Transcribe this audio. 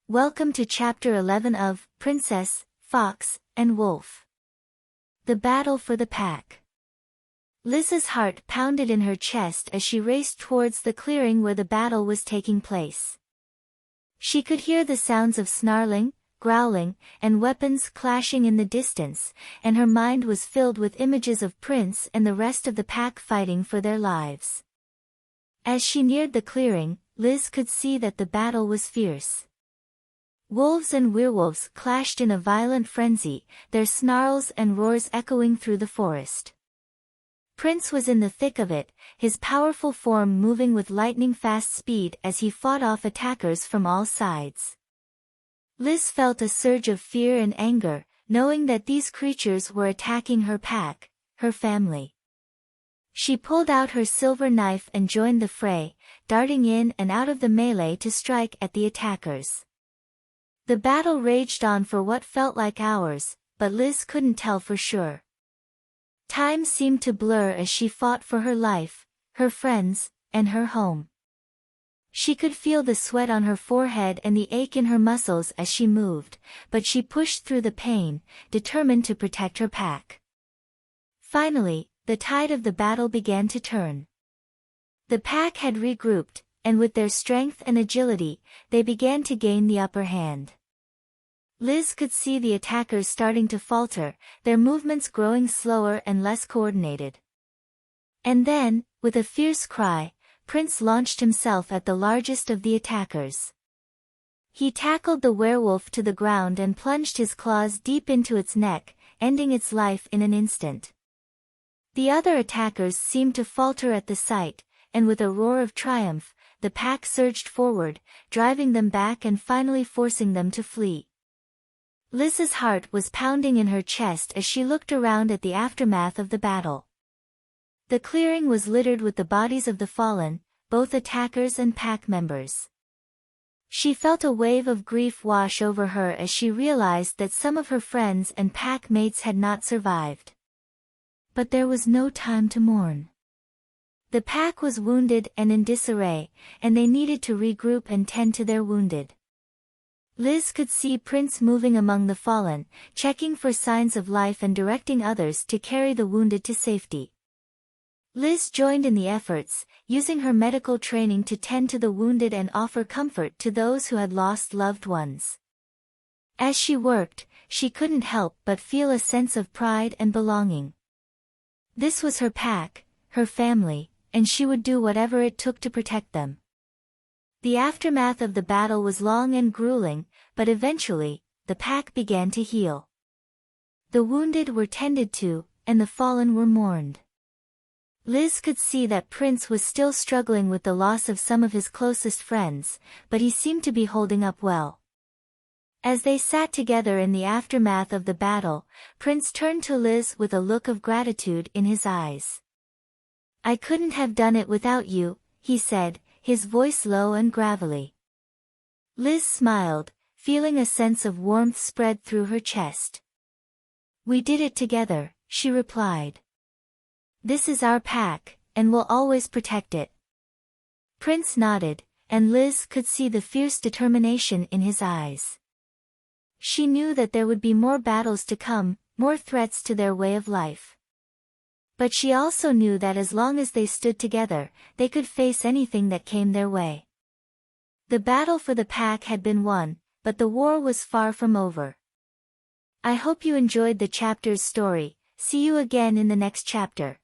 Welcome to Chapter 11 of Princess, Fox, and Wolf. The Battle for the Pack. Liz's heart pounded in her chest as she raced towards the clearing where the battle was taking place. She could hear the sounds of snarling, growling, and weapons clashing in the distance, and her mind was filled with images of Prince and the rest of the pack fighting for their lives. As she neared the clearing, Liz could see that the battle was fierce. Wolves and werewolves clashed in a violent frenzy, their snarls and roars echoing through the forest. Prince was in the thick of it, his powerful form moving with lightning-fast speed as he fought off attackers from all sides. Liz felt a surge of fear and anger, knowing that these creatures were attacking her pack, her family. She pulled out her silver knife and joined the fray, darting in and out of the melee to strike at the attackers. The battle raged on for what felt like hours, but Liz couldn't tell for sure. Time seemed to blur as she fought for her life, her friends, and her home. She could feel the sweat on her forehead and the ache in her muscles as she moved, but she pushed through the pain, determined to protect her pack. Finally, the tide of the battle began to turn. The pack had regrouped, and with their strength and agility, they began to gain the upper hand. Liz could see the attackers starting to falter, their movements growing slower and less coordinated. And then, with a fierce cry, Prince launched himself at the largest of the attackers. He tackled the werewolf to the ground and plunged his claws deep into its neck, ending its life in an instant. The other attackers seemed to falter at the sight, and with a roar of triumph, the pack surged forward, driving them back and finally forcing them to flee. Liz's heart was pounding in her chest as she looked around at the aftermath of the battle. The clearing was littered with the bodies of the fallen, both attackers and pack members. She felt a wave of grief wash over her as she realized that some of her friends and pack mates had not survived. But there was no time to mourn. The pack was wounded and in disarray, and they needed to regroup and tend to their wounded. Liz could see Prince moving among the fallen, checking for signs of life and directing others to carry the wounded to safety. Liz joined in the efforts, using her medical training to tend to the wounded and offer comfort to those who had lost loved ones. As she worked, she couldn't help but feel a sense of pride and belonging. This was her pack, her family, and she would do whatever it took to protect them. The aftermath of the battle was long and grueling, but eventually, the pack began to heal. The wounded were tended to, and the fallen were mourned. Liz could see that Prince was still struggling with the loss of some of his closest friends, but he seemed to be holding up well. As they sat together in the aftermath of the battle, Prince turned to Liz with a look of gratitude in his eyes. "I couldn't have done it without you," he said, his voice low and gravelly. Liz smiled, feeling a sense of warmth spread through her chest. "We did it together," she replied. "This is our pack, and we'll always protect it." Prince nodded, and Liz could see the fierce determination in his eyes. She knew that there would be more battles to come, more threats to their way of life. But she also knew that as long as they stood together, they could face anything that came their way. The battle for the pack had been won, but the war was far from over. I hope you enjoyed the chapter's story. See you again in the next chapter.